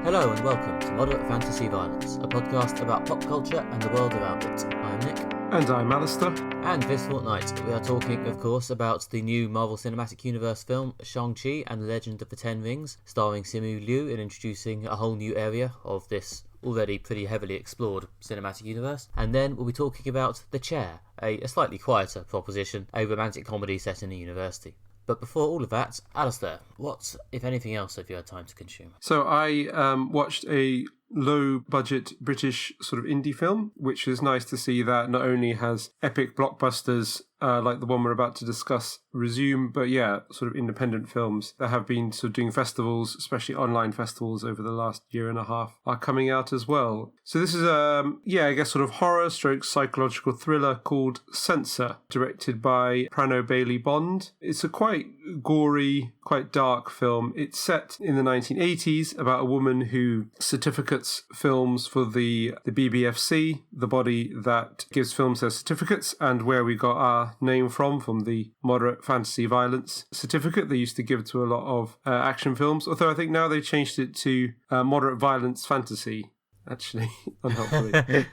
Hello and welcome to Moderate Fantasy Violence, a podcast about pop culture and the world around it. I'm Nick. And I'm Alistair. And this fortnight we are talking, of course, about the new Marvel Cinematic Universe film Shang Chi and the Legend of the Ten Rings, starring Simu Liu in introducing a whole new area of this already pretty heavily explored cinematic universe. And then we'll be talking about The Chair, a slightly quieter proposition, a romantic comedy set in a university. But before all of that, Alistair, what, if anything else, have you had time to consume? So I watched a low-budget British sort of indie film, which is nice to see that not only has epic blockbusters like the one we're about to discuss resume, but yeah, sort of independent films that have been sort of doing festivals, especially online festivals over the last year and a half, are coming out as well. So this is I guess sort of horror stroke psychological thriller called Censor, directed by Prano Bailey Bond. It's a quite gory, quite dark film. It's set in the 1980s about a woman who certificates films for the BBFC, the body that gives films their certificates, and where we got our name from the Moderate Fantasy Violence certificate they used to give to a lot of action films, although I think now they changed it to Moderate Violence Fantasy, actually, unhelpfully.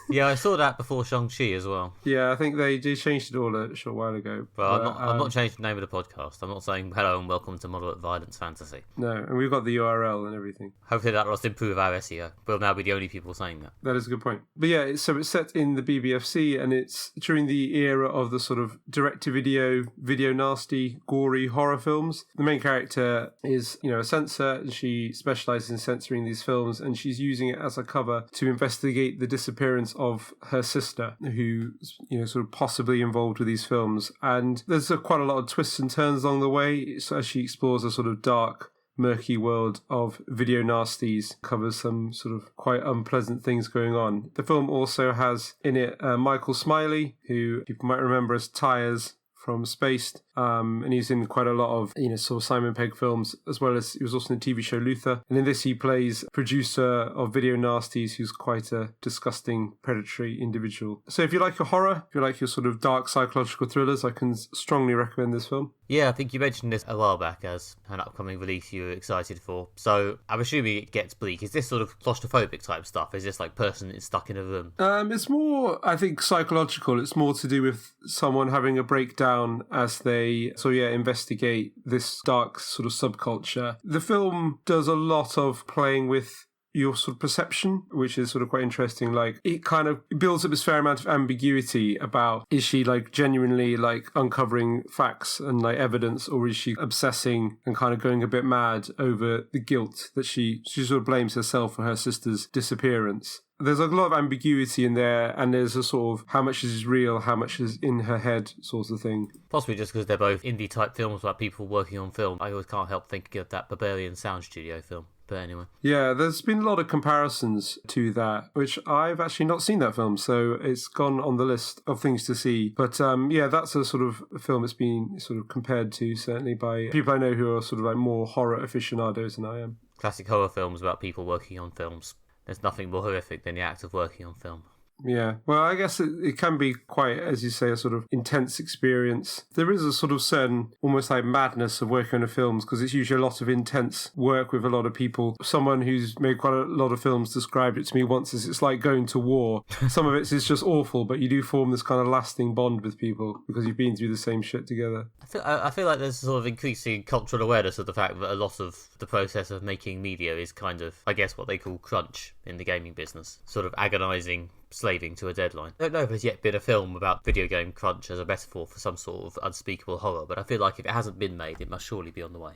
Yeah, I saw that before Shang-Chi as well. Yeah, I think they changed it all a short while ago. But I'm not changing the name of the podcast. I'm not saying hello and welcome to Moderate Violence Fantasy. No, and we've got the URL and everything. Hopefully that will improve our SEO. We'll now be the only people saying that. That is a good point. But yeah, so it's set in the BBFC, and it's during the era of the sort of direct-to-video, video nasty, gory horror films. The main character is, a censor, and she specialises in censoring these films, and she's using it as a cover to investigate the disappearance of her sister, who's sort of possibly involved with these films. And there's quite a lot of twists and turns along the way as she explores a sort of dark, murky world of video nasties, covers some sort of quite unpleasant things going on. The film also has in it Michael Smiley, who people might remember as Tyres from Spaced, and he's in quite a lot of sort of Simon Pegg films, as well as he was also in the TV show Luther, and in this he plays producer of video nasties who's quite a disgusting, predatory individual. So if you like your horror, if you like your sort of dark psychological thrillers, I can strongly recommend this film. Yeah, I think you mentioned this a while back as an upcoming release you were excited for, so I'm assuming it gets bleak. Is this sort of claustrophobic type stuff? Is this like person is stuck in a room? It's more, I think, psychological. It's more to do with someone having a breakdown as they investigate this dark sort of subculture. The film does a lot of playing with your sort of perception, which is sort of quite interesting. Like, it kind of builds up this fair amount of ambiguity about, is she like genuinely like uncovering facts and like evidence, or is she obsessing and kind of going a bit mad over the guilt that she sort of blames herself for her sister's disappearance. There's a lot of ambiguity in there, and there's a sort of how much is real, how much is in her head sort of thing. Possibly just because they're both indie-type films about people working on film. I always can't help thinking of that Barbarian Sound Studio film. But anyway. Yeah, there's been a lot of comparisons to that, which I've actually not seen that film, so it's gone on the list of things to see. But that's a sort of film that's been sort of compared to, certainly by people I know who are sort of like more horror aficionados than I am. Classic horror films about people working on films. There's nothing more horrific than the act of working on film. Yeah, well, I guess it can be quite, as you say, a sort of intense experience. There is a sort of certain, almost like madness of working on the films, because it's usually a lot of intense work with a lot of people. Someone who's made quite a lot of films described it to me once as it's like going to war. Some of it is just awful, but you do form this kind of lasting bond with people because you've been through the same shit together. I feel like there's sort of increasing cultural awareness of the fact that a lot of the process of making media is kind of, I guess, what they call crunch in the gaming business. Sort of agonising slaving to a deadline. I don't know if there's yet been a film about video game crunch as a metaphor for some sort of unspeakable horror, but I feel like if it hasn't been made, it must surely be on the way.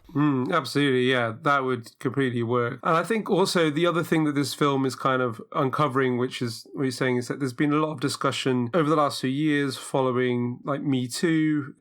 Absolutely, yeah, that would completely work. And I think also the other thing that this film is kind of uncovering, which is what you're saying, is that there's been a lot of discussion over the last few years following like Me Too,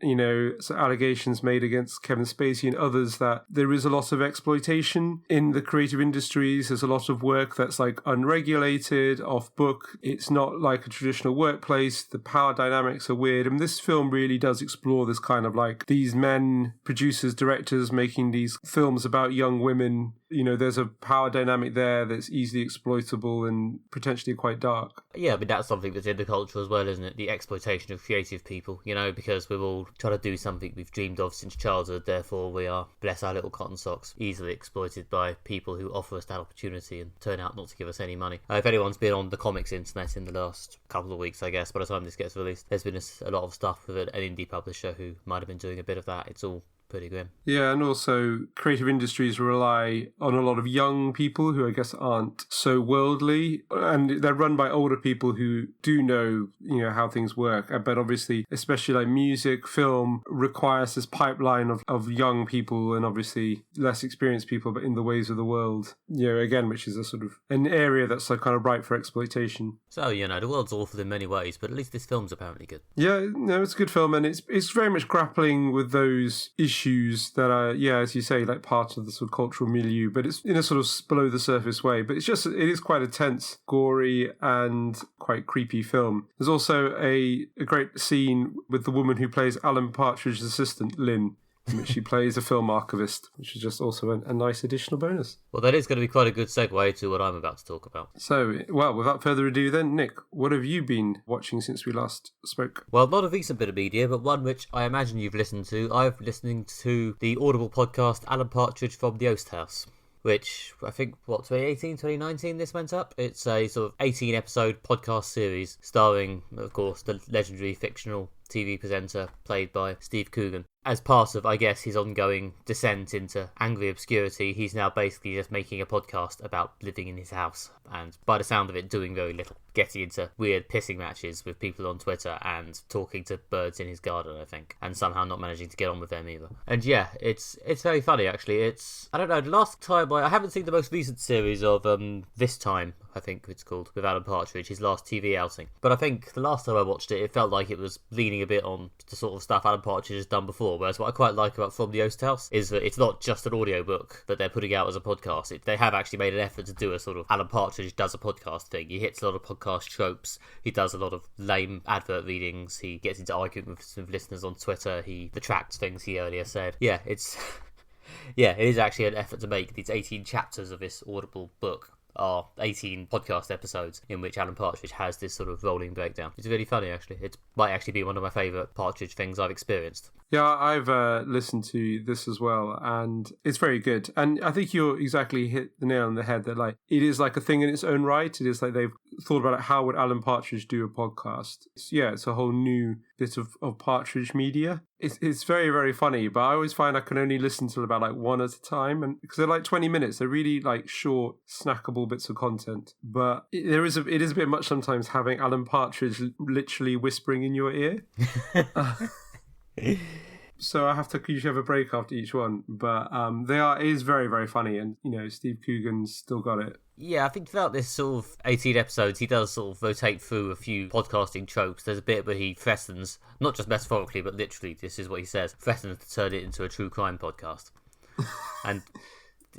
so allegations made against Kevin Spacey and others that there is a lot of exploitation in the creative industries. There's a lot of work that's like unregulated, off book. It's not like a traditional workplace. The power dynamics are weird. And this film really does explore this kind of like these men, producers, directors making these films about young women, there's a power dynamic there that's easily exploitable and potentially quite dark. Yeah, I mean, that's something that's in the culture as well, isn't it? The exploitation of creative people, because we're all trying to do something we've dreamed of since childhood, therefore we are, bless our little cotton socks, easily exploited by people who offer us that opportunity and turn out not to give us any money. If anyone's been on the comics internet in the last couple of weeks, I guess, by the time this gets released, there's been a lot of stuff with an indie publisher who might have been doing a bit of that. It's all pretty grim. Yeah, and also creative industries rely on a lot of young people who I guess aren't so worldly, and they're run by older people who do know, how things work. But obviously, especially like music, film requires this pipeline of young people and obviously less experienced people, but in the ways of the world, again, which is a sort of an area that's like kind of ripe for exploitation. So, the world's awful in many ways, but at least this film's apparently good. Yeah, no, it's a good film, and it's very much grappling with those issues that are, as you say, like part of the sort of cultural milieu, but it's in a sort of below the surface way. But it is quite a tense, gory, and quite creepy film. There's also a great scene with the woman who plays Alan Partridge's assistant, Lynn, in which she plays a film archivist, which is just also a nice additional bonus. Well, that is going to be quite a good segue to what I'm about to talk about. So, without further ado then, Nick, what have you been watching since we last spoke? Well, not a recent bit of media, but one which I imagine you've listened to. I've listening to the Audible podcast Alan Partridge from the Oast House, which I think, 2018, 2019 this went up? It's a sort of 18-episode podcast series starring, of course, the legendary fictional TV presenter played by Steve Coogan. As part of, I guess, his ongoing descent into angry obscurity, he's now basically just making a podcast about living in his house. And by the sound of it, doing very little. Getting into weird pissing matches with people on Twitter and talking to birds in his garden, I think. And somehow not managing to get on with them either. And yeah, it's very funny, actually. I don't know, the last time I haven't seen the most recent series of This Time, I think it's called, with Alan Partridge, his last TV outing. But I think the last time I watched it, it felt like it was leaning a bit on the sort of stuff Alan Partridge has done before. Whereas what I quite like about From the Oast House is that it's not just an audiobook that they're putting out as a podcast. They have actually made an effort to do a sort of Alan Partridge does a podcast thing. He hits a lot of podcast tropes. He does a lot of lame advert readings. He gets into arguing with listeners on Twitter. He retracts things he earlier said. Yeah, it is actually an effort to make these 18 chapters of this Audible book are 18 podcast episodes in which Alan Partridge has this sort of rolling breakdown. It's really funny, actually. It might actually be one of my favourite Partridge things I've experienced. Yeah, I've listened to this as well, and it's very good. And I think you're exactly hit the nail on the head that like it is like a thing in its own right. It is like they've thought about it, how would Alan Partridge do a podcast? It's a whole new bit of Partridge media. It's very, very funny, but I always find I can only listen to about like one at a time, and because they're like 20 minutes, they're really like short, snackable bits of content. But it is a bit much sometimes having Alan Partridge literally whispering in your ear. So I have to usually have a break after each one, but it is very, very funny, and Steve Coogan's still got it. Yeah, I think throughout this sort of 18 episodes, he does sort of rotate through a few podcasting tropes. There's a bit where he threatens, not just metaphorically, but literally, this is what he says, threatens to turn it into a true crime podcast. And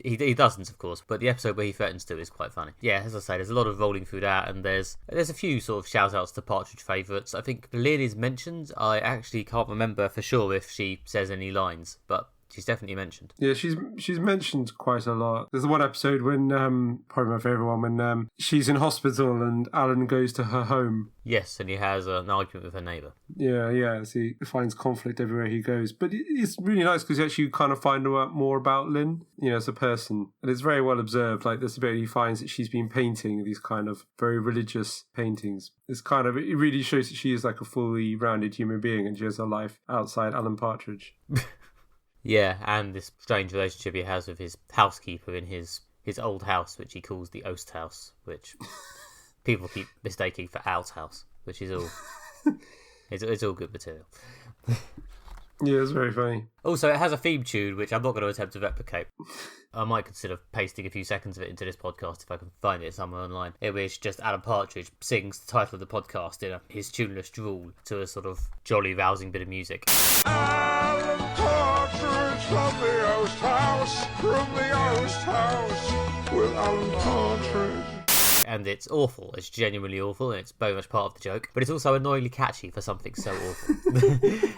he doesn't, of course, but the episode where he threatens to is quite funny. Yeah, as I say, there's a lot of rolling through that, and there's a few sort of shout-outs to Partridge favourites. I think Lynn is mentioned. I actually can't remember for sure if she says any lines, but she's definitely mentioned. Yeah, she's mentioned quite a lot. There's one episode when, probably my favourite one, when she's in hospital and Alan goes to her home. Yes, and he has an argument with her neighbour. Yeah, so he finds conflict everywhere he goes. But it's really nice because you actually kind of find out more about Lynn, as a person. And it's very well observed. Like, there's a bit he finds that she's been painting these kind of very religious paintings. It really shows that she is like a fully rounded human being and she has a life outside Alan Partridge. Yeah, and this strange relationship he has with his housekeeper in his old house, which he calls the Oast House, which people keep mistaking for Outhouse, which is all it's all good material. Yeah, it's very funny. Also, it has a theme tune, which I'm not going to attempt to replicate. I might consider pasting a few seconds of it into this podcast if I can find it somewhere online. In which just Alan Partridge sings the title of the podcast in his tuneless drawl to a sort of jolly, rousing bit of music. Alan Partridge from the Oast House, with Alan Partridge. And it's awful. It's genuinely awful, and it's very much part of the joke. But it's also annoyingly catchy for something so awful.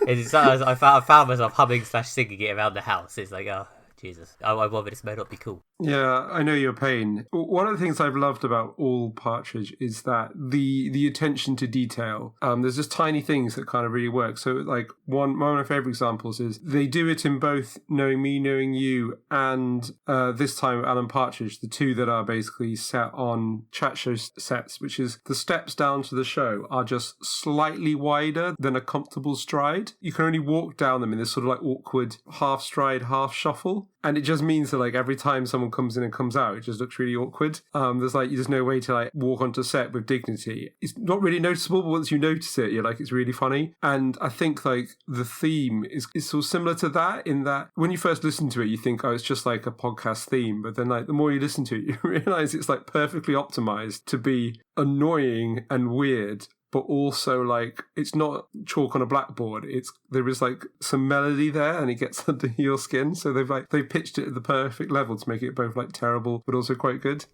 I found myself humming / singing it around the house. It's like, oh, Jesus. I wonder this may not be cool. Yeah, I know your pain. One of the things I've loved about all Partridge is that the attention to detail. There's just tiny things that kind of really work. So, like one of my favorite examples is they do it in both Knowing Me, Knowing You, and this time Alan Partridge, the two that are basically set on chat show sets, which is the steps down to the show are just slightly wider than a comfortable stride. You can only walk down them in this sort of like awkward half stride, half shuffle. And it just means that like every time someone comes in and comes out, it just looks really awkward. There's no way to like walk onto set with dignity. It's not really noticeable, but once you notice it, you're like, it's really funny. And I think like the theme is sort of similar to that in that when you first listen to it, you think, oh, it's just like a podcast theme. But then like the more you listen to it, you realize it's like perfectly optimized to be annoying and weird, but also like it's not chalk on a blackboard. There is like some melody there, and it gets under your skin. So they've pitched it at the perfect level to make it both like terrible but also quite good.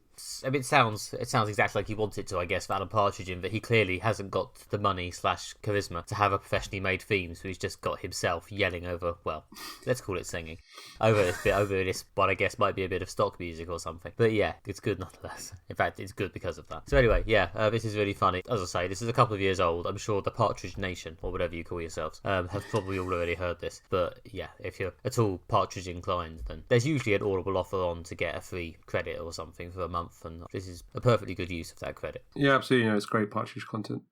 I mean, it sounds exactly like you want it to, I guess, for Alan Partridge, in that he clearly hasn't got the money / charisma to have a professionally made theme, so he's just got himself yelling over, well, let's call it singing, over this, what I guess might be a bit of stock music or something. But yeah, it's good nonetheless. In fact, it's good because of that. So anyway, yeah, this is really funny. As I say, this is a couple of years old. I'm sure the Partridge Nation, or whatever you call yourselves, have probably already heard this. But yeah, if you're at all Partridge inclined, then there's usually an Audible offer on to get a free credit or something for a month, and this is a perfectly good use of that credit. Yeah, absolutely. It's great Partridge content.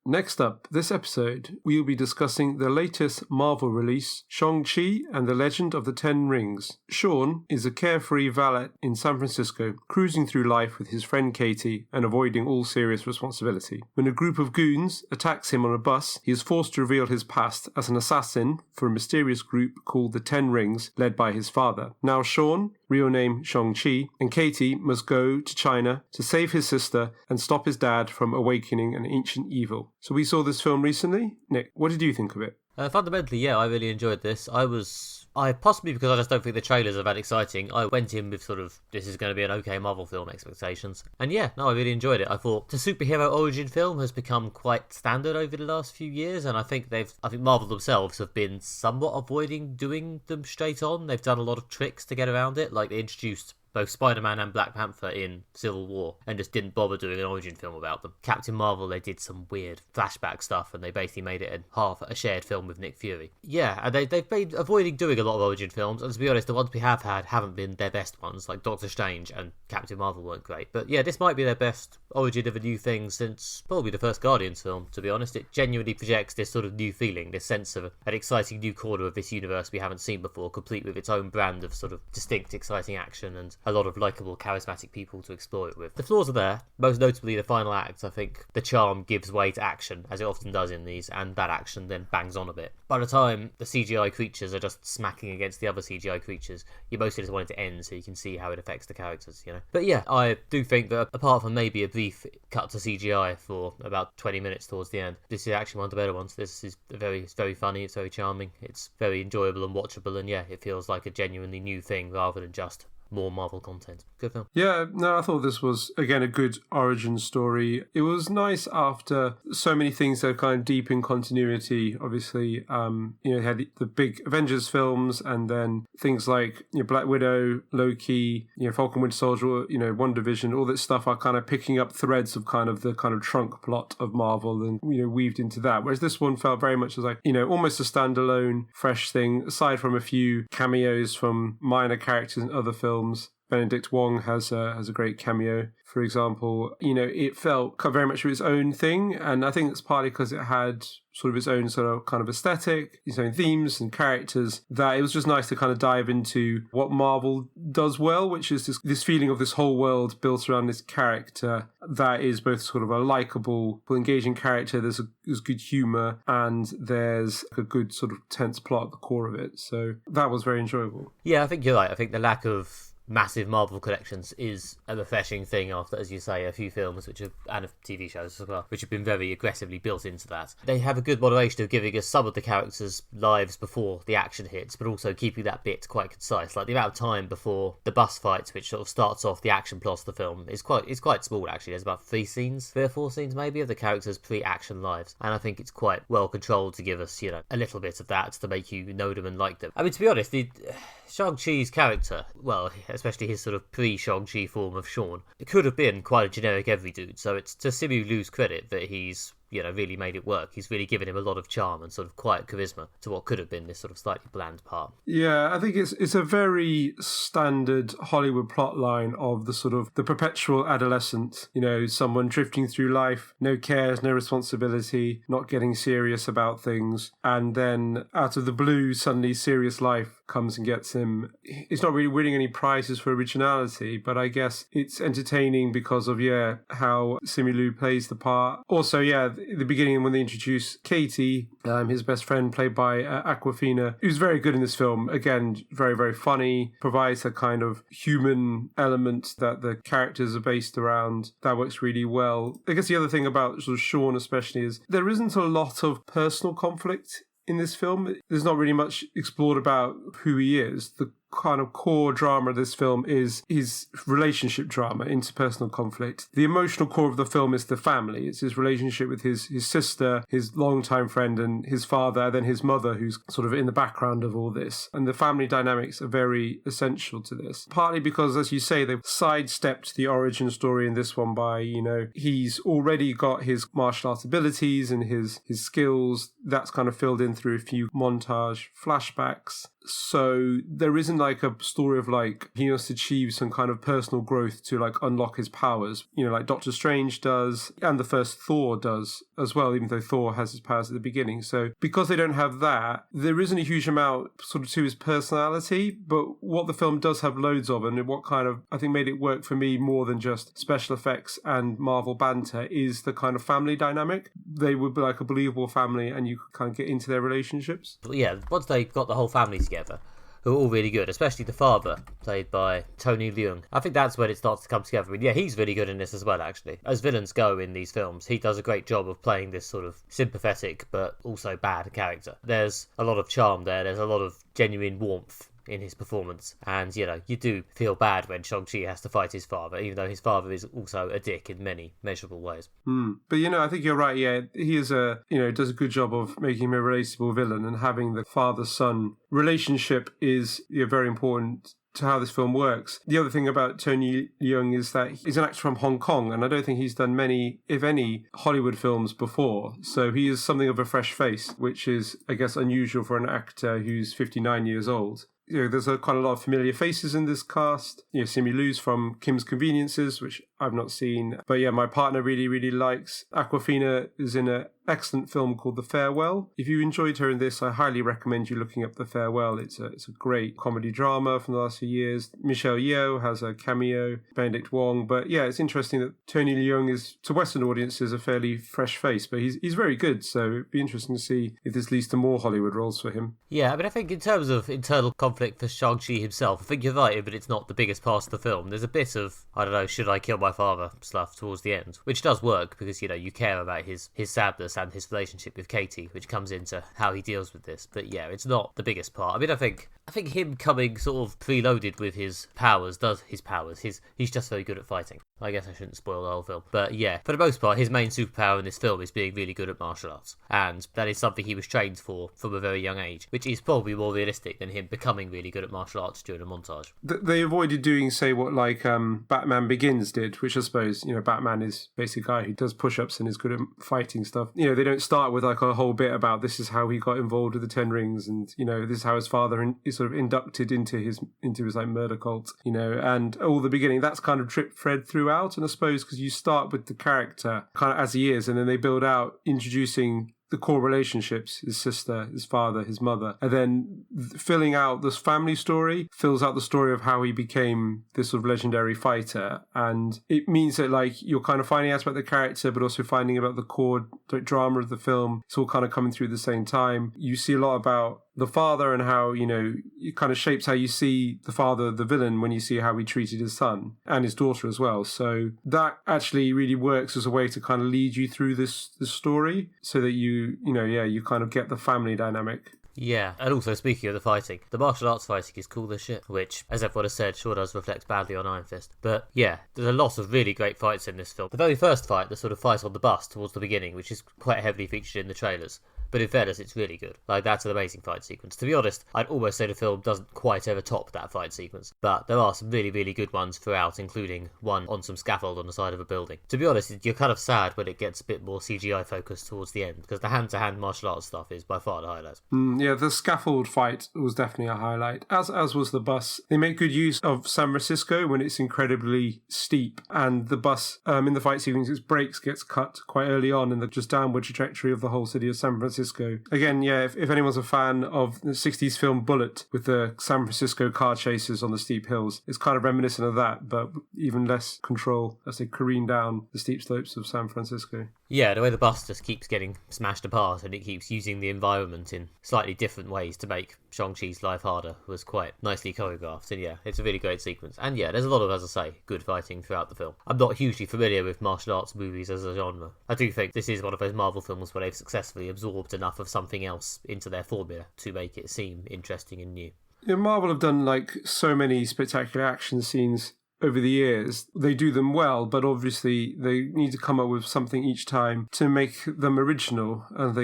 Next up, this episode, we will be discussing the latest Marvel release, Shang Chi and the Legend of the Ten Rings. Sean is a carefree valet in San Francisco, cruising through life with his friend Katie and avoiding all serious responsibility. When a group of goons attacks him on a bus, he is forced to reveal his past as an assassin for a mysterious group called the Ten Rings, led by his father. Now Sean, real name Shang Chi, and Katie must go to China to save his sister and stop his dad from awakening an ancient evil. So we saw this film recently. Nick, what did you think of it? Fundamentally, yeah, I really enjoyed this. I possibly because I just don't think the trailers are that exciting. I went in with sort of, this is going to be an okay Marvel film expectations. And yeah, no, I really enjoyed it. I thought the superhero origin film has become quite standard over the last few years, and I think Marvel themselves have been somewhat avoiding doing them straight on. They've done a lot of tricks to get around it, like they introduced both Spider-Man and Black Panther in Civil War and just didn't bother doing an origin film about them. Captain Marvel, they did some weird flashback stuff and they basically made it a shared film with Nick Fury. Yeah, and they've been avoiding doing a lot of origin films, and to be honest, the ones we have had haven't been their best ones, like Doctor Strange and Captain Marvel weren't great. But yeah, this might be their best origin of a new thing since probably the first Guardians film, to be honest. It genuinely projects this sort of new feeling, this sense of an exciting new corner of this universe we haven't seen before, complete with its own brand of sort of distinct, exciting action and a lot of likeable, charismatic people to explore it with. The flaws are there, most notably the final act. I think the charm gives way to action, as it often does in these, and that action then bangs on a bit. By the time the CGI creatures are just smacking against the other CGI creatures, you mostly just want it to end so you can see how it affects the characters, you know. But yeah, I do think that apart from maybe a brief cut to CGI for about 20 minutes towards the end, this is actually one of the better ones. This is it's very funny, it's very charming, it's very enjoyable and watchable, and yeah, it feels like a genuinely new thing rather than just more Marvel content. Good film. Yeah, no, I thought this was, again, a good origin story. It was nice after so many things that are kind of deep in continuity. Obviously, you had the big Avengers films and then things like Black Widow, Loki, Falcon Winter Soldier, WandaVision, all that stuff are kind of picking up threads of the kind of trunk plot of Marvel and, weaved into that. Whereas this one felt very much as like, almost a standalone, fresh thing, aside from a few cameos from minor characters in other films. Benedict Wong has a great cameo, for example. It felt very much its own thing, and I think it's partly because it had sort of its own sort of kind of aesthetic, its own themes and characters, that it was just nice to kind of dive into what Marvel does well, which is this feeling of this whole world built around this character that is both sort of a likeable, engaging character, there's good humour, and there's a good sort of tense plot at the core of it. So that was very enjoyable. Yeah, I think you're right. I think the lack of massive Marvel collections is a refreshing thing after, as you say, a few films and TV shows as well, which have been very aggressively built into that. They have a good moderation of giving us some of the characters' lives before the action hits, but also keeping that bit quite concise. Like the amount of time before the bus fights, which sort of starts off the action plot of the film, is quite small actually. There's about 3 or 4 scenes maybe of the characters' pre-action lives, and I think it's quite well controlled to give us, a little bit of that to make you know them and like them. I mean, to be honest, Shang-Chi's character, well, especially his sort of pre-Shang-Chi form of Sean, it could have been quite a generic every dude, so it's to Simu Liu's credit that he's really made it work. He's really given him a lot of charm and sort of quiet charisma to what could have been this sort of slightly bland part. Yeah, I think it's a very standard Hollywood plot line of the sort of the perpetual adolescent, someone drifting through life, no cares, no responsibility, not getting serious about things, and then out of the blue, suddenly serious life comes and gets him. It's not really winning any prizes for originality, but I guess it's entertaining because of, how Simu Liu plays the part. Also, the beginning when they introduce Katie, his best friend played by Awkwafina, who's very good in this film. Again, very, very funny, provides a kind of human element that the characters are based around. That works really well. I guess the other thing about sort of Sean especially is there isn't a lot of personal conflict in this film. There's not really much explored about who he is. The kind of core drama of this film is his relationship drama, interpersonal conflict. The emotional core of the film is the family. It's his relationship with his sister, his longtime friend, and his father, then his mother, who's sort of in the background of all this. And the family dynamics are very essential to this. Partly because, as you say, they've sidestepped the origin story in this one by, he's already got his martial arts abilities and his skills. That's kind of filled in through a few montage flashbacks. So there isn't like a story of like he must achieve some kind of personal growth to like unlock his powers, like Doctor Strange does and the first Thor does as well, even though Thor has his powers at the beginning. So because they don't have that, there isn't a huge amount sort of to his personality, but what the film does have loads of, and what kind of I think made it work for me more than just special effects and Marvel banter, is the kind of family dynamic. They would be like a believable family and you could kind of get into their relationships. Yeah, once they got the whole family together, who are all really good, especially the father, played by Tony Leung. I think that's when it starts to come together. And he's really good in this as well, actually. As villains go in these films, he does a great job of playing this sort of sympathetic but also bad character. There's a lot of charm there, there's a lot of genuine warmth in his performance, and you do feel bad when Shang-Chi has to fight his father, even though his father is also a dick in many measurable ways. But I think you're right. He is does a good job of making him a relatable villain, and having the father-son relationship is very important to how this film works. The other thing about Tony Leung is that he's an actor from Hong Kong, and I don't think he's done many, if any, Hollywood films before. So he is something of a fresh face, which is, I guess, unusual for an actor who's 59 years old. There's quite a lot of familiar faces in this cast. Simu Liu's from Kim's Conveniences, which I've not seen. But my partner really, really likes. Awkwafina is in an excellent film called The Farewell. If you enjoyed her in this, I highly recommend you looking up The Farewell. It's a great comedy drama from the last few years. Michelle Yeoh has a cameo, Benedict Wong. But it's interesting that Tony Leung is, to Western audiences, a fairly fresh face. But he's very good, so it'd be interesting to see if this leads to more Hollywood roles for him. Yeah, I mean, I think in terms of internal conflict for Shang-Chi himself, I think you're right, but it's not the biggest part of the film. There's a bit of, I don't know, should I kill my father stuff towards the end, which does work because, you care about his sadness and his relationship with Katie, which comes into how he deals with this. But it's not the biggest part. I mean, I think him coming sort of preloaded with his powers he's just very good at fighting. I guess I shouldn't spoil the whole film. But for the most part, his main superpower in this film is being really good at martial arts. And that is something he was trained for from a very young age, which is probably more realistic than him becoming really good at martial arts during a montage. They avoided doing, say, what Batman Begins did, which I suppose, Batman is basically a guy who does push-ups and is good at fighting stuff. They don't start with a whole bit about this is how he got involved with the Ten Rings, and this is how his father is sort of inducted into his murder cult, and all the beginning. That's kind of drip thread throughout. And I suppose because you start with the character kind of as he is, and then they build out introducing the core relationships, his sister, his father, his mother, and then filling out this family story, fills out the story of how he became this sort of legendary fighter. And it means that you're kind of finding out about the character, but also finding about the core drama of the film. It's all kind of coming through at the same time. You see a lot about the father and how, it kind of shapes how you see the father, the villain, when you see how he treated his son and his daughter as well. So that actually really works as a way to kind of lead you through this story so that you kind of get the family dynamic. Yeah, and also speaking of the fighting, the martial arts fighting is cool as shit, which, as everyone has said, sure does reflect badly on Iron Fist. But yeah, there's a lot of really great fights in this film. The very first fight, the sort of fight on the bus towards the beginning, which is quite heavily featured in the trailers. But in fairness, it's really good. Like, that's an amazing fight sequence. To be honest, I'd almost say the film doesn't quite ever top that fight sequence. But there are some really, really good ones throughout, including one on some scaffold on the side of a building. To be honest, you're kind of sad when it gets a bit more CGI focused towards the end, because the hand-to-hand martial arts stuff is by far the highlight. Yeah, the scaffold fight was definitely a highlight, as was the bus. They make good use of San Francisco when it's incredibly steep, and the bus, in the fight sequence, its brakes gets cut quite early on in the just downward trajectory of the whole city of San Francisco. Again, yeah, if anyone's a fan of the 60s film Bullet with the San Francisco car chases on the steep hills, it's kind of reminiscent of that, but even less control as they careen down the steep slopes of San Francisco. Yeah, the way the bus just keeps getting smashed apart and it keeps using the environment in slightly different ways to make Shang-Chi's life harder was quite nicely choreographed. And yeah, it's a really great sequence. And yeah, there's a lot of, as I say, good fighting throughout the film. I'm not hugely familiar with martial arts movies as a genre. I do think this is one of those Marvel films where they've successfully absorbed enough of something else into their formula to make it seem interesting and new. Yeah, Marvel have done like so many spectacular action scenes over the years. They do them well, but obviously they need to come up with something each time to make them original. And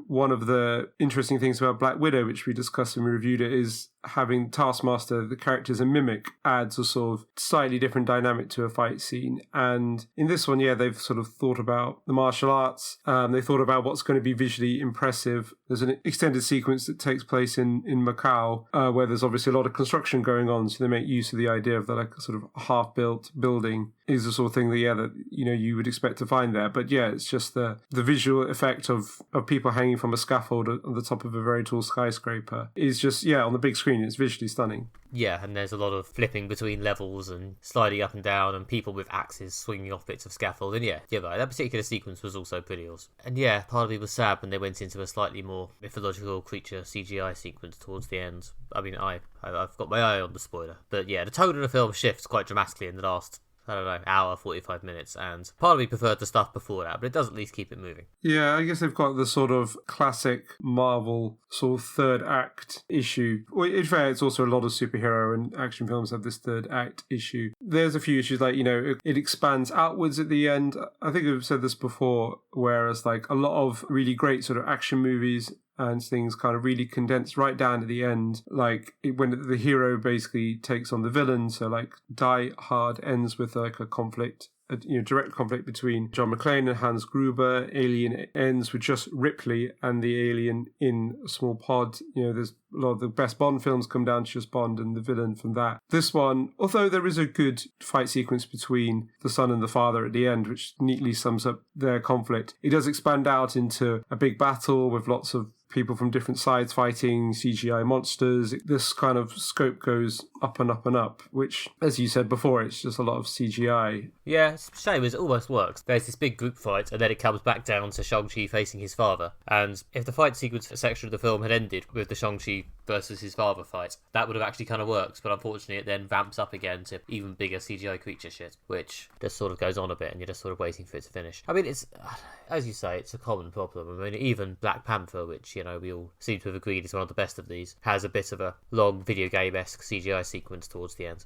one of the interesting things about Black Widow, which we discussed when we reviewed it, is having Taskmaster, the character as a mimic, adds a sort of slightly different dynamic to a fight scene. And in this one, yeah, they've sort of thought about the martial arts. They thought about what's going to be visually impressive. There's an extended sequence that takes place in Macau, where there's obviously a lot of construction going on. So they make use of the idea of the like sort of half-built building is the sort of thing that you would expect to find there. But yeah, it's just the visual effect of people hanging from a scaffold at the top of a very tall skyscraper is just, on the big screen, it's visually stunning. Yeah, and there's a lot of flipping between levels and sliding up and down and people with axes swinging off bits of scaffold. And yeah, right, that particular sequence was also pretty awesome. And yeah, part of me was sad when they went into a slightly more mythological creature CGI sequence towards the end. I mean, I've got my eye on the spoiler. But yeah, the tone of the film shifts quite dramatically in the last, hour, 45 minutes, and part of me preferred the stuff before that, but it does at least keep it moving. Yeah, I guess they've got the sort of classic Marvel sort of third act issue. Well, in fact, it's also a lot of superhero and action films have this third act issue. There's a few issues like, it expands outwards at the end. I think I've said this before, whereas like a lot of really great sort of action movies and things kind of really condensed right down at the end, like when the hero basically takes on the villain. So like Die Hard ends with like a conflict, direct conflict between John McClane and Hans Gruber. Alien ends with just Ripley and the alien in a small pod. There's a lot of the best Bond films come down to just Bond and the villain from that. This one, although there is a good fight sequence between the son and the father at the end, which neatly sums up their conflict, it does expand out into a big battle with lots of people from different sides fighting CGI monsters. This kind of scope goes up and up and up, which, as you said before, it's just a lot of CGI. Yeah, it's a shame, it almost works. There's this big group fight, and then it comes back down to Shang-Chi facing his father. And if the fight sequence section of the film had ended with the Shang-Chi versus his father fight, that would have actually kind of worked, but unfortunately it then vamps up again to even bigger CGI creature shit, which just sort of goes on a bit, and you're just sort of waiting for it to finish. I mean, it's, as you say, it's a common problem. I mean, even Black Panther, which, we all seem to have agreed is one of the best of these, has a bit of a long video game-esque CGI sequence towards the end.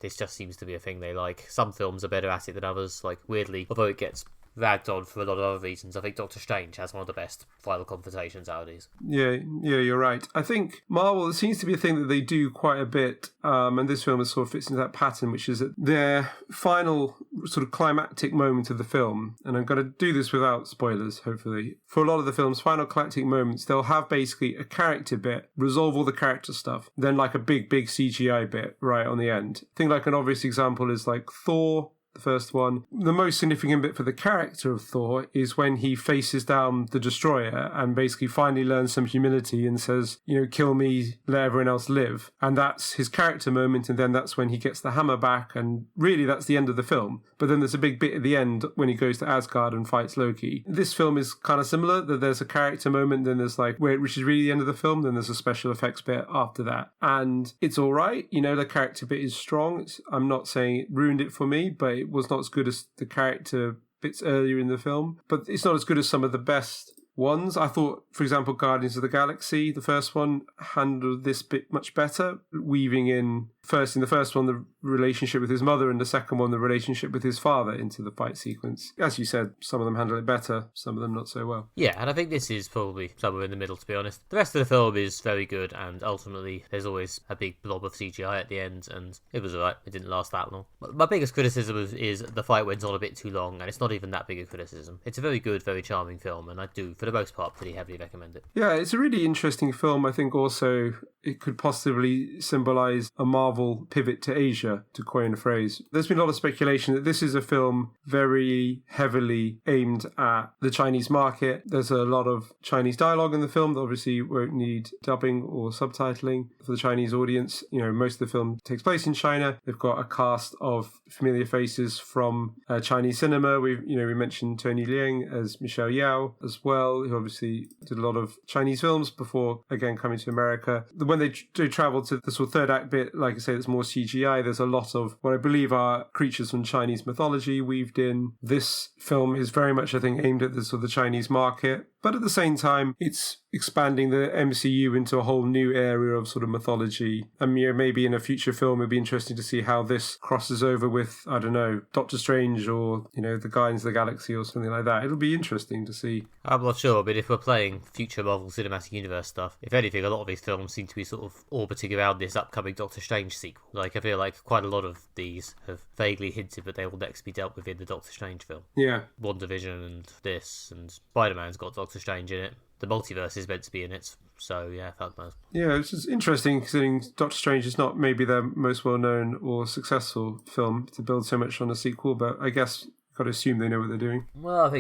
This just seems to be a thing they like. Some films are better at it than others, like, weirdly, although it gets ragged on for a lot of other reasons, I think Doctor Strange has one of the best final confrontations out of these. Yeah, you're right. I think Marvel, it seems to be a thing that they do quite a bit, and this film sort of fits into that pattern, which is that their final sort of climactic moment of the film, and I'm going to do this without spoilers, hopefully. For a lot of the film's final climactic moments, they'll have basically a character bit, resolve all the character stuff, then like a big CGI bit right on the end. I think like an obvious example is like Thor, the first one. The most significant bit for the character of Thor is when he faces down the destroyer and basically finally learns some humility and says, kill me, let everyone else live. And that's his character moment, and then that's when he gets the hammer back, and really that's the end of the film. But then there's a big bit at the end when he goes to Asgard and fights Loki. This film is kind of similar, that there's a character moment, then there's which is really the end of the film, then there's a special effects bit after that. And it's all right, the character bit is strong. I'm not saying it ruined it for me, but it was not as good as the character bits earlier in the film. But it's not as good as some of the best ones. I thought, for example, Guardians of the Galaxy, the first one, handled this bit much better, weaving in the first one the relationship with his mother, and the second one the relationship with his father into the fight sequence. As you said, some of them handle it better, some of them not so well. Yeah, and I think this is probably somewhere in the middle, to be honest. The rest of the film is very good, and ultimately there's always a big blob of CGI at the end, and it was alright. It didn't last that long. My biggest criticism is the fight went on a bit too long, and it's not even that big a criticism. It's a very good, very charming film, and I do, for the most part, pretty heavily recommend it. Yeah, it's a really interesting film. I think also it could possibly symbolise a Marvel pivot to Asia, to coin a phrase. There's been a lot of speculation that this is a film very heavily aimed at the Chinese market. There's a lot of Chinese dialogue in the film that obviously won't need dubbing or subtitling for the Chinese audience. Most of the film takes place in China. They've got a cast of familiar faces from Chinese cinema. We mentioned Tony Leung as Michelle Yao as well, who obviously did a lot of Chinese films before, again, coming to America. When they travel to the sort of third act bit, like I say, it's more CGI. There's a lot of what I believe are creatures from Chinese mythology weaved in. This film is very much, I think, aimed at the sort of the Chinese market. But at the same time, it's expanding the MCU into a whole new area of sort of mythology. And maybe in a future film, it'd be interesting to see how this crosses over with, I don't know, Doctor Strange or, the Guardians of the Galaxy or something like that. It'll be interesting to see. I'm not sure, but if we're playing future Marvel Cinematic Universe stuff, if anything, a lot of these films seem to be sort of orbiting around this upcoming Doctor Strange sequel. I feel like quite a lot of these have vaguely hinted that they will next be dealt with in the Doctor Strange film. Yeah. WandaVision and this, and Spider-Man's got Doctor Strange in it. The multiverse is meant to be in it, so yeah, fuck knows. Yeah, it's just interesting considering Doctor Strange is not maybe their most well-known or successful film to build so much on a sequel, but I guess you've got to assume they know what they're doing. Well,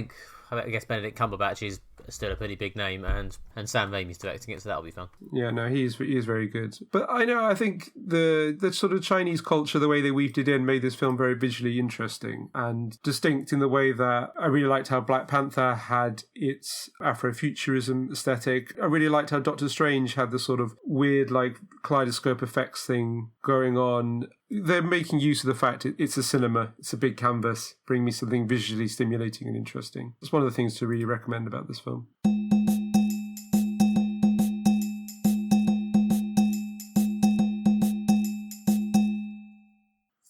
I guess Benedict Cumberbatch is still a pretty big name, and Sam Raimi's directing it, so that'll be fun. Yeah, no, he is very good. But I think the sort of Chinese culture, the way they weaved it in, made this film very visually interesting and distinct in the way that I really liked how Black Panther had its Afrofuturism aesthetic. I really liked how Doctor Strange had the sort of weird, kaleidoscope effects thing going on. They're making use of the fact it's a cinema, it's a big canvas, bring me something visually stimulating and interesting. It's one of the things to really recommend about this film.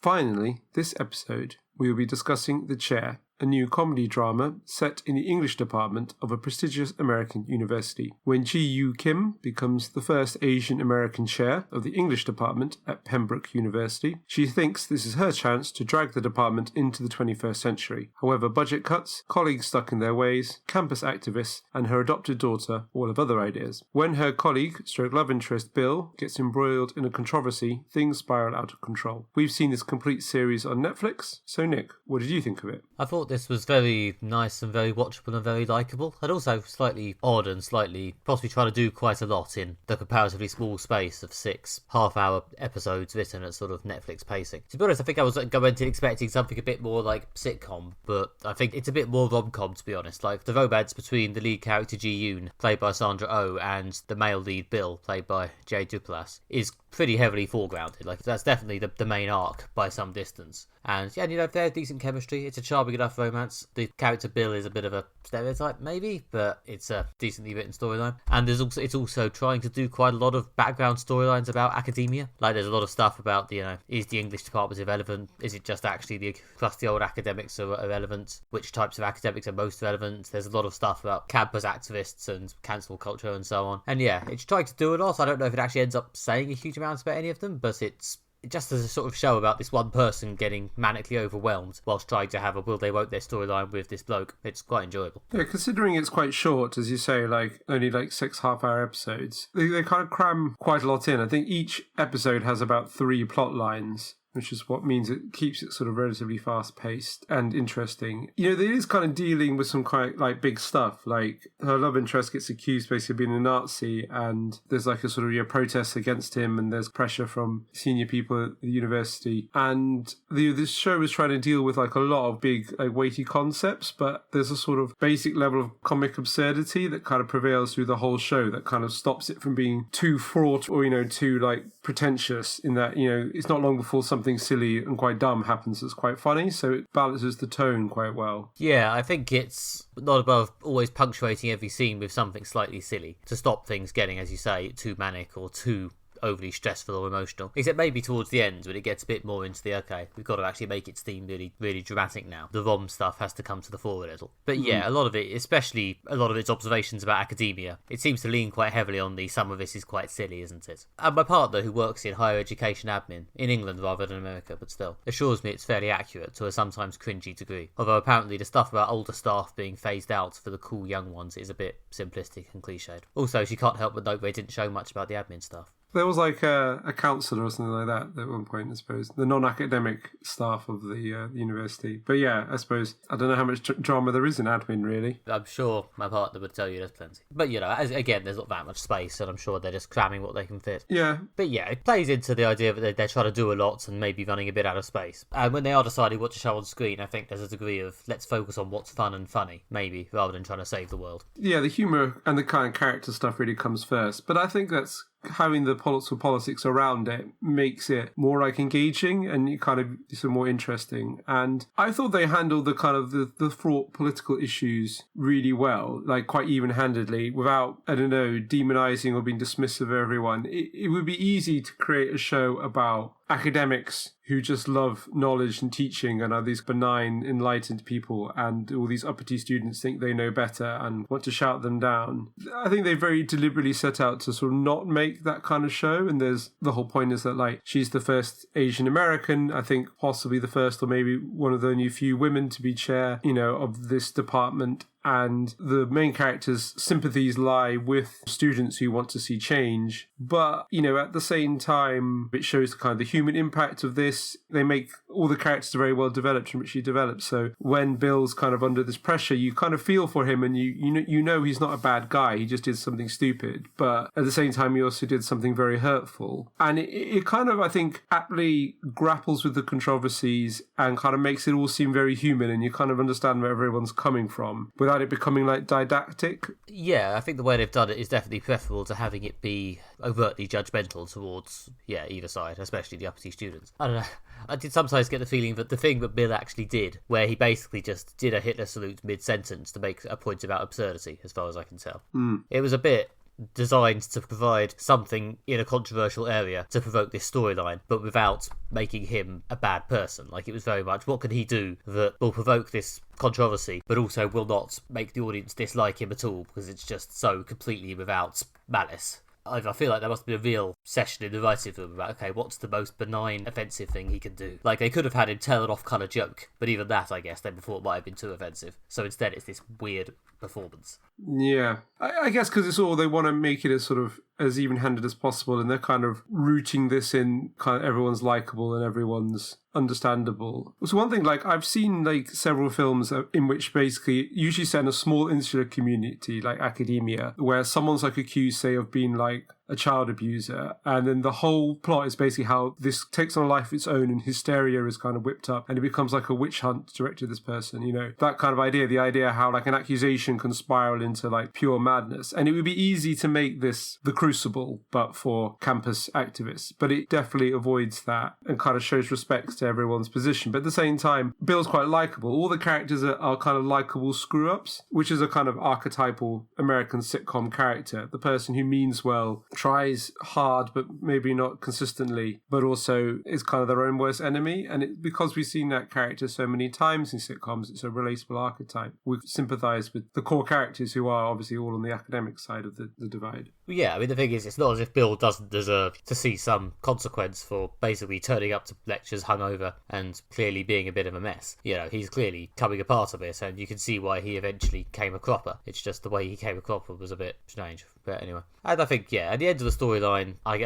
Finally, this episode, we will be discussing The Chair, a new comedy drama set in the English department of a prestigious American university. When Ji-Yu Kim becomes the first Asian American chair of the English department at Pembroke University, she thinks this is her chance to drag the department into the 21st century. However, budget cuts, colleagues stuck in their ways, campus activists, and her adopted daughter all have other ideas. When her colleague, stroke love interest Bill, gets embroiled in a controversy, things spiral out of control. We've seen this complete series on Netflix, so Nick, what did you think of it? I thought this was very nice and very watchable and very likeable, and also slightly odd and slightly possibly trying to do quite a lot in the comparatively small space of 6 half-hour episodes written at sort of Netflix pacing. To be honest, I think I was going to expecting something a bit more like sitcom, but I think it's a bit more rom-com, to be honest. The romance between the lead character Ji-Yoon, played by Sandra Oh, and the male lead Bill, played by Jay Duplass, is pretty heavily foregrounded. That's definitely the main arc by some distance. And yeah, they're decent chemistry. It's a charming enough romance. The character Bill is a bit of a stereotype, maybe, but it's a decently written storyline. And it's also trying to do quite a lot of background storylines about academia. There's a lot of stuff about is the English department irrelevant? Is it just actually the crusty old academics are irrelevant? Which types of academics are most relevant? There's a lot of stuff about campus activists and cancel culture and so on. And yeah, it's trying to do a lot. I don't know if it actually ends up saying a huge amount about any of them, but it's just as a sort of show about this one person getting manically overwhelmed whilst trying to have a will they won't they storyline with this bloke. It's quite enjoyable. Yeah, considering it's quite short, as you say, only 6 half-hour episodes, they kind of cram quite a lot in. I think each episode has about 3 plot lines, which is what means it keeps it sort of relatively fast-paced and interesting. You know, it is kind of dealing with some quite like big stuff. Like her love interest gets accused basically of being a Nazi, and there's like a sort of protest against him, and there's pressure from senior people at the university. And this show is trying to deal with like a lot of big, like weighty concepts, but there's a sort of basic level of comic absurdity that kind of prevails through the whole show that kind of stops it from being too fraught or, too like pretentious, in that, it's not long before something silly and quite dumb happens that's quite funny, so it balances the tone quite well. Yeah, I think it's not above always punctuating every scene with something slightly silly to stop things getting, as you say, too manic or too overly stressful or emotional, except maybe towards the end when it gets a bit more into the, okay, we've got to actually make its theme really, really dramatic now. The ROM stuff has to come to the fore a little. But yeah, a lot of it, especially a lot of its observations about academia, it seems to lean quite heavily on the some of this is quite silly, isn't it? And my partner, who works in higher education admin, in England rather than America, but still, assures me it's fairly accurate to a sometimes cringy degree. Although apparently the stuff about older staff being phased out for the cool young ones is a bit simplistic and cliched. Also, she can't help but note they didn't show much about the admin stuff. There was like a counsellor or something like that at one point, I suppose. The non-academic staff of the university. But yeah, I suppose, I don't know how much drama there is in admin, really. I'm sure my partner would tell you there's plenty. But, again, there's not that much space, and I'm sure they're just cramming what they can fit. Yeah. But yeah, it plays into the idea that they're trying to do a lot and maybe running a bit out of space. And when they are deciding what to show on screen, I think there's a degree of, let's focus on what's fun and funny, maybe, rather than trying to save the world. Yeah, the humour and the kind of character stuff really comes first. But I think that's having the politics around it makes it more like engaging and you kind of some more interesting. And I thought they handled the kind of the fraught political issues really well, like quite even-handedly, without, I don't know, demonizing or being dismissive of everyone. It would be easy to create a show about academics who just love knowledge and teaching and are these benign, enlightened people, and all these uppity students think they know better and want to shout them down. I think they very deliberately set out to sort of not make that kind of show, and there's the whole point is that, like, she's the first Asian American, I think possibly the first or maybe one of the only few women to be chair, of this department. And the main character's sympathies lie with students who want to see change. But, at the same time, it shows the kind of the human impact of this. They make all the characters very well developed and richly developed. So when Bill's kind of under this pressure, you kind of feel for him and you know he's not a bad guy. He just did something stupid. But at the same time, he also did something very hurtful. And it kind of, I think, aptly grapples with the controversies and kind of makes it all seem very human, and you kind of understand where everyone's coming from without it becoming like didactic. Yeah, I think the way they've done it is definitely preferable to having it be overtly judgmental towards, either side, especially the uppity students. I don't know. I did sometimes get the feeling that the thing that Bill actually did, where he basically just did a Hitler salute mid-sentence to make a point about absurdity, as far as I can tell. It was a bit designed to provide something in a controversial area to provoke this storyline, but without making him a bad person. Like, it was very much, what can he do that will provoke this controversy, but also will not make the audience dislike him at all, because it's just so completely without malice. I feel like there must be a real session in the writing room about, okay, what's the most benign, offensive thing he can do? Like, they could have had him tell an off-colour joke, but even that, I guess, they thought might have been too offensive. So instead, it's this weird performance. Yeah. I guess because it's all, they want to make it as sort of as even-handed as possible, and they're kind of rooting this in kind of everyone's likable and everyone's understandable. So one thing, like, I've seen like several films in which basically usually set in a small insular community like academia, where someone's like accused, say, of being like a child abuser, and then the whole plot is basically how this takes on a life of its own and hysteria is kind of whipped up and it becomes like a witch hunt directed at this person, that kind of idea, the idea how like an accusation can spiral into like pure madness. And it would be easy to make this the crucible but for campus activists, but it definitely avoids that and kind of shows respect to everyone's position. But at the same time, Bill's quite likable. All the characters are kind of likable screw-ups, which is a kind of archetypal American sitcom character, the person who means well, tries hard but maybe not consistently, but also is kind of their own worst enemy. And because we've seen that character so many times in sitcoms, it's a relatable archetype. We've sympathised with the core characters who are obviously all on the academic side of the divide. Yeah, I mean, the thing is, it's not as if Bill doesn't deserve to see some consequence for basically turning up to lectures hungover and clearly being a bit of a mess. You know, he's clearly coming apart a bit, and you can see why he eventually came a cropper. It's just the way he came a cropper was a bit strange. But anyway, and I think, yeah, at the end of the storyline, I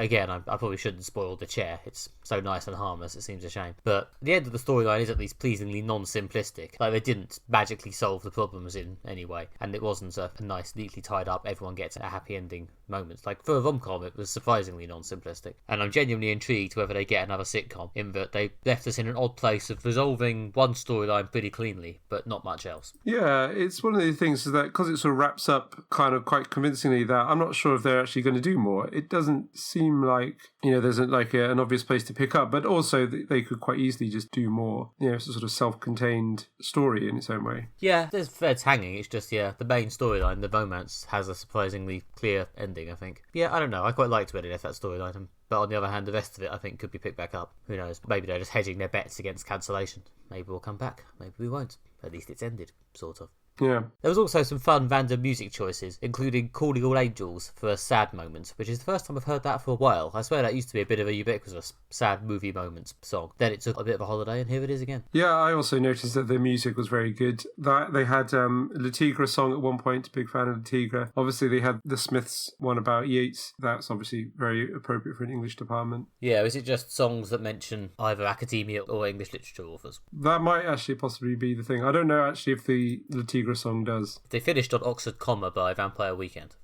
probably shouldn't spoil the chair. It's so nice and harmless, it seems a shame. But the end of the storyline is at least pleasingly non-simplistic. Like, they didn't magically solve the problems in any way, and it wasn't a nice, neatly tied up, everyone gets a happy ending moment. Like, for a rom-com, it was surprisingly non-simplistic. And I'm genuinely intrigued whether they get another sitcom, in that they left us in an odd place of resolving one storyline pretty cleanly, but not much else. Yeah, it's one of the things is that because it sort of wraps up kind of quite convincingly that I'm not sure if they're actually going to do more. It doesn't seem like, there's an obvious place to pick up, but also they could quite easily just do more. It's a sort of self-contained story in its own way. Yeah, there's threads hanging. It's just, the main storyline, the romance, has a surprisingly clear ending, I think. Yeah, I don't know. I quite liked where they left that storyline. But on the other hand, the rest of it, I think, could be picked back up. Who knows? Maybe they're just hedging their bets against cancellation. Maybe we'll come back. Maybe we won't. At least it's ended, sort of. Yeah. There was also some fun random music choices, including Calling All Angels for a sad moment, which is the first time I've heard that for a while. I swear that used to be a bit of a ubiquitous sad movie moments song. Then it took a bit of a holiday, and here it is again. Yeah, I also noticed that the music was very good. That they had Le Tigre song at one point, big fan of Le Tigre. Obviously, they had the Smiths one about Yeats. That's obviously very appropriate for an English department. Yeah, is it just songs that mention either academia or English literature authors? That might actually possibly be the thing. I don't know actually if the Le Tigre song does. They finished on Oxford Comma by Vampire Weekend.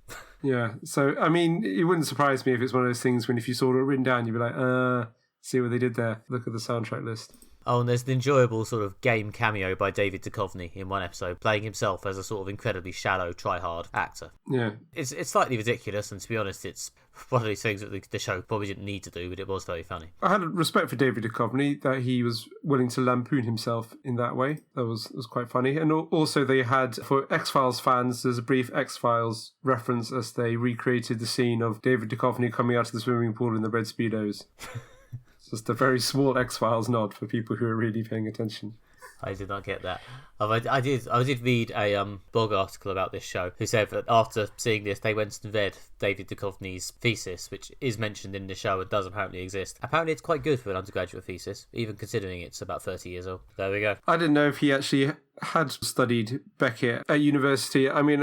Yeah, so I mean, it wouldn't surprise me if it's one of those things when if you saw it written down, you'd be like, see what they did there. Look at the soundtrack list. Oh, and there's an enjoyable sort of game cameo by David Duchovny in one episode, playing himself as a sort of incredibly shallow, try-hard actor. Yeah. It's slightly ridiculous, and to be honest, it's one of these things that the show probably didn't need to do, but it was very funny. I had respect for David Duchovny, that he was willing to lampoon himself in that way. That was quite funny. And also they had, for X-Files fans, there's a brief X-Files reference as they recreated the scene of David Duchovny coming out of the swimming pool in the red Speedos. Just a very small X-Files nod for people who are really paying attention. I did not get that. I did read a blog article about this show who said that after seeing this, they went and read David Duchovny's thesis, which is mentioned in the show and does apparently exist. Apparently, it's quite good for an undergraduate thesis, even considering it's about 30 years old. There we go. I didn't know if he actually had studied Beckett at university. I mean,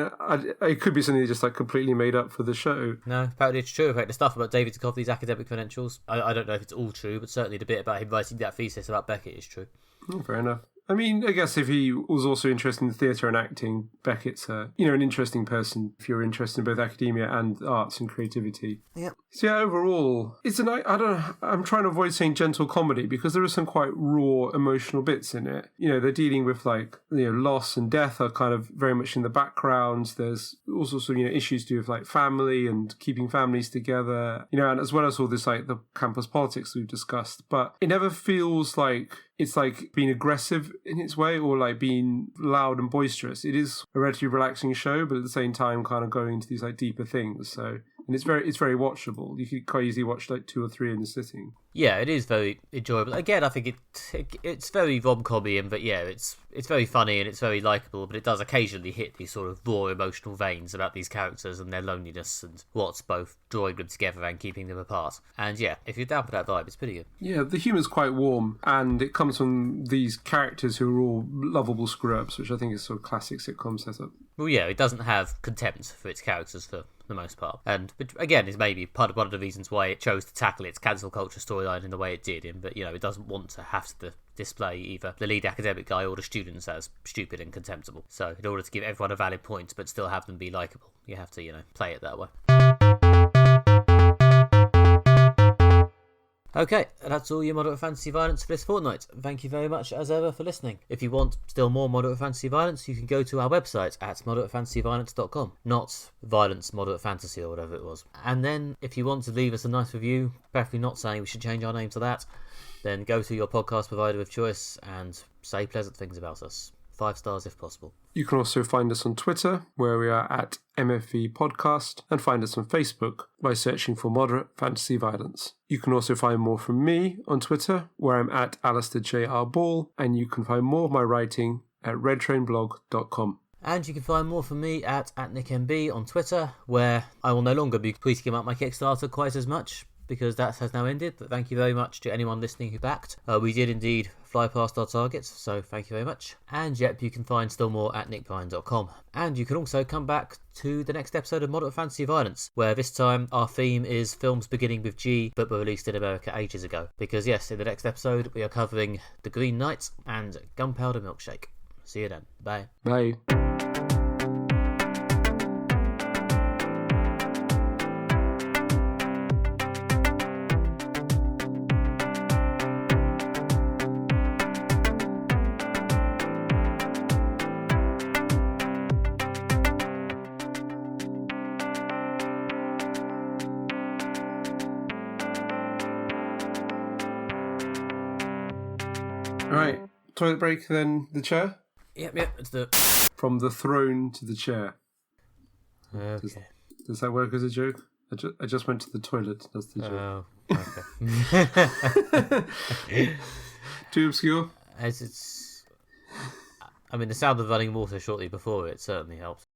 it could be something they just completely made up for the show. No, apparently it's true. In fact, the stuff about David Duchovny's academic credentials, I don't know if it's all true, but certainly the bit about him writing that thesis about Beckett is true. Oh, fair enough. I mean, I guess if he was also interested in theatre and acting, Beckett's an interesting person if you're interested in both academia and arts and creativity. Yeah. So yeah, overall, I'm trying to avoid saying gentle comedy because there are some quite raw emotional bits in it. They're dealing with loss and death are kind of very much in the background. There's also some, issues to do with family and keeping families together, and as well as all this the campus politics we've discussed. But it never feels like it's being aggressive in its way or being loud and boisterous. It is a relatively relaxing show, but at the same time kind of going into these deeper things. So, and it's very watchable. You could quite easily watch 2 or 3 in a sitting. Yeah, it is very enjoyable. Again, I think it's very rom-com-y, but yeah, it's very funny and it's very likeable, but it does occasionally hit these sort of raw emotional veins about these characters and their loneliness and what's both drawing them together and keeping them apart. And yeah, if you're down for that vibe, it's pretty good. Yeah, the humour's quite warm, and it comes from these characters who are all lovable screw-ups, which I think is sort of classic sitcom setup. Well, yeah, it doesn't have contempt for its characters for the most part. And but again, is maybe one of the reasons why it chose to tackle its cancel culture storyline in the way it did. But it doesn't want to have to display either the lead academic guy or the students as stupid and contemptible. So in order to give everyone a valid point but still have them be likeable, you have to play it that way. Okay, that's all your Moderate Fantasy Violence for this fortnight. Thank you very much, as ever, for listening. If you want still more Moderate Fantasy Violence, you can go to our website at moderatefantasyviolence.com. Not Violence Moderate Fantasy or whatever it was. And then, if you want to leave us a nice review, preferably not saying we should change our name to that, then go to your podcast provider of choice and say pleasant things about us. 5 stars if possible. You can also find us on Twitter, where we are at MFV Podcast, and find us on Facebook by searching for Moderate Fantasy Violence. You can also find more from me on Twitter, where I'm at Alistair J.R. Ball, and you can find more of my writing at redtrainblog.com. And you can find more from me at NickMB on Twitter, where I will no longer be tweeting about my Kickstarter quite as much, because that has now ended. But thank you very much to anyone listening who backed. We did indeed fly past our targets, so thank you very much. And yep, you can find still more at nickbryan.com. And you can also come back to the next episode of Moderate Fantasy Violence, where this time our theme is films beginning with G but were released in America ages ago. Because yes, in the next episode we are covering The Green Knight and Gunpowder Milkshake. See you then. Bye. Bye. Right, toilet break, then the chair? Yep, it's the... From the throne to the chair. Okay. Does that work as a joke? I just went to the toilet, that's the joke. Oh, okay. Too obscure? I mean, the sound of running water shortly before it certainly helps.